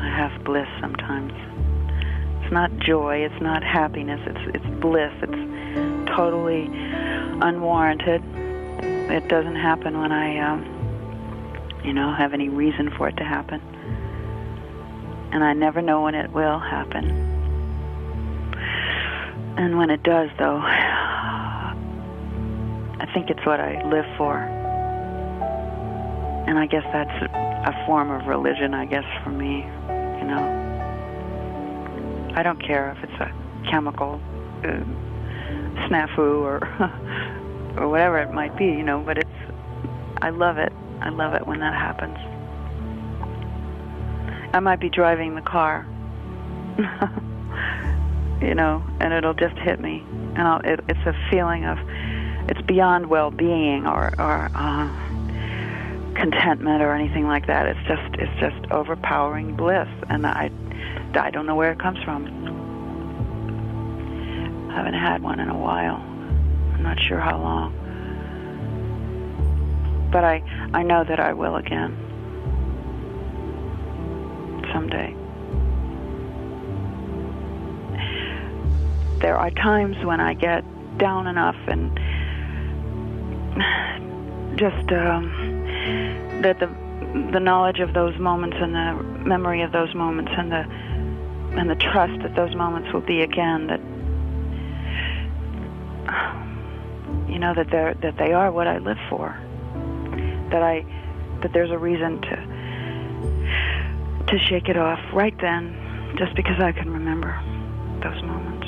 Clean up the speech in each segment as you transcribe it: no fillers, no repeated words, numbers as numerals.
I have bliss sometimes. It's not joy, it's not happiness, it's bliss. It's totally unwarranted. It doesn't happen when I, have any reason for it to happen. And I never know when it will happen. And when it does, though, I think it's what I live for. And I guess that's a form of religion, I guess, for me, I don't care if it's a chemical snafu or or whatever it might be, but I love it. I love it when that happens. I might be driving the car, and it'll just hit me. And it's a feeling of, it's beyond well-being or contentment or anything like that. It's just overpowering bliss, and I don't know where it comes from. I haven't had one in a while. I'm not sure how long. But I know that I will again. Someday. There are times when I get down enough and just that the knowledge of those moments and the memory of those moments and the trust that those moments will be again, that that they are what I live for. That there's a reason to shake it off right then, just because I can remember those moments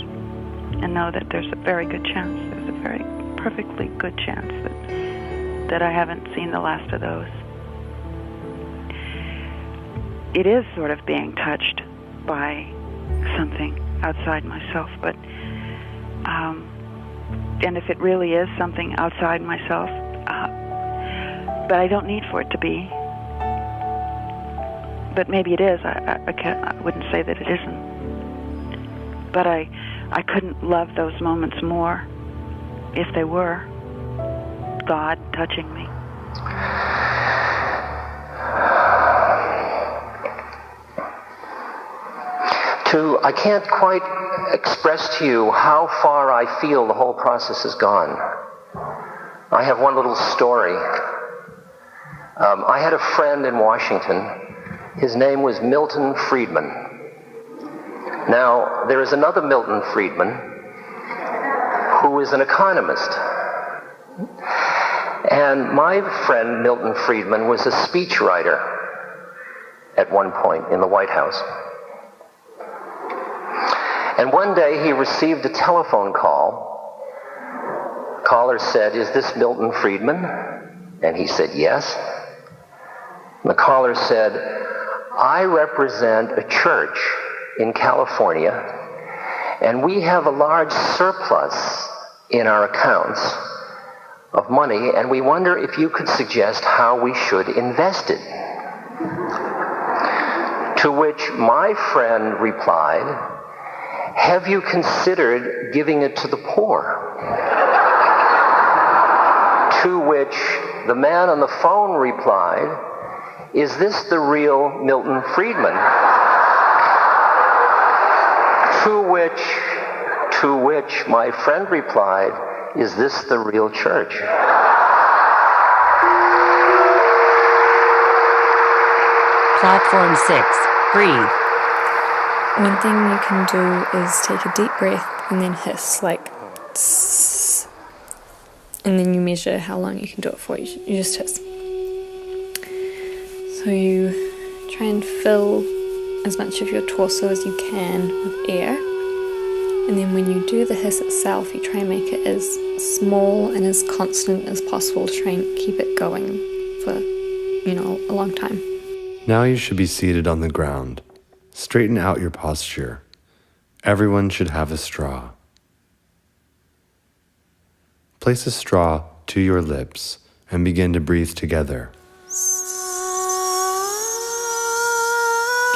and know that there's a very good chance, there's a very perfectly good chance that I haven't seen the last of those. It is sort of being touched by something outside myself, but and if it really is something outside myself, but I don't need for it to be. But maybe it is. I wouldn't say that it isn't. But I couldn't love those moments more if they were God touching me. I can't quite express to you how far I feel the whole process has gone. I have one little story. I had a friend in Washington. His name was Milton Friedman. Now, there is another Milton Friedman who is an economist. And my friend Milton Friedman was a speechwriter at one point in the White House. And one day he received a telephone call. Caller said, "Is this Milton Friedman?" And he said, "Yes." And the caller said, "I represent a church in California, and we have a large surplus in our accounts of money, and we wonder if you could suggest how we should invest it." To which my friend replied, "Have you considered giving it to the poor?" To which the man on the phone replied, "Is this the real Milton Friedman?" To which my friend replied, "Is this the real church?" Platform 6. Breathe. One thing you can do is take a deep breath and then hiss, like tss, and then you measure how long you can do it for. You just hiss. So you try and fill as much of your torso as you can with air, and then when you do the hiss itself, you try and make it as small and as constant as possible to try and keep it going for, a long time. Now you should be seated on the ground. Straighten out your posture. Everyone should have a straw. Place a straw to your lips and begin to breathe together.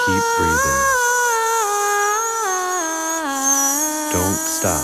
Keep breathing. Don't stop.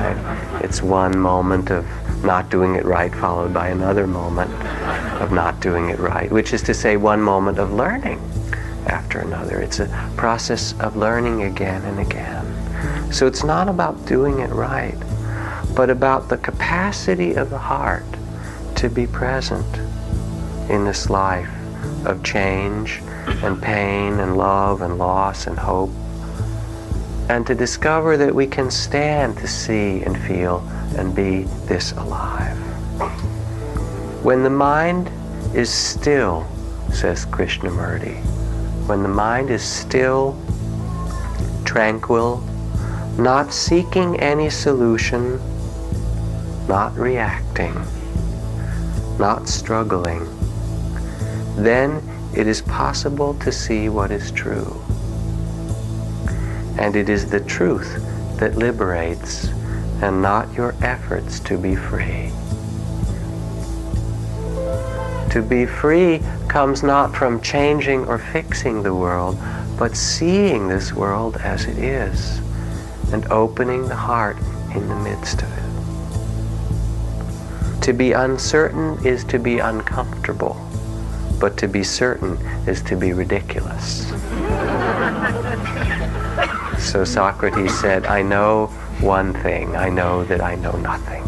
Right? It's one moment of not doing it right followed by another moment of not doing it right, which is to say one moment of learning after another. It's a process of learning again and again. So it's not about doing it right, but about the capacity of the heart to be present in this life of change and pain and love and loss and hope, and to discover that we can stand to see and feel and be this alive. When the mind is still, says Krishnamurti, when the mind is still, tranquil, not seeking any solution, not reacting, not struggling, then it is possible to see what is true. And it is the truth that liberates, and not your efforts to be free. To be free comes not from changing or fixing the world, but seeing this world as it is, and opening the heart in the midst of it. To be uncertain is to be uncomfortable, but to be certain is to be ridiculous. So Socrates said, I know one thing, I know that I know nothing.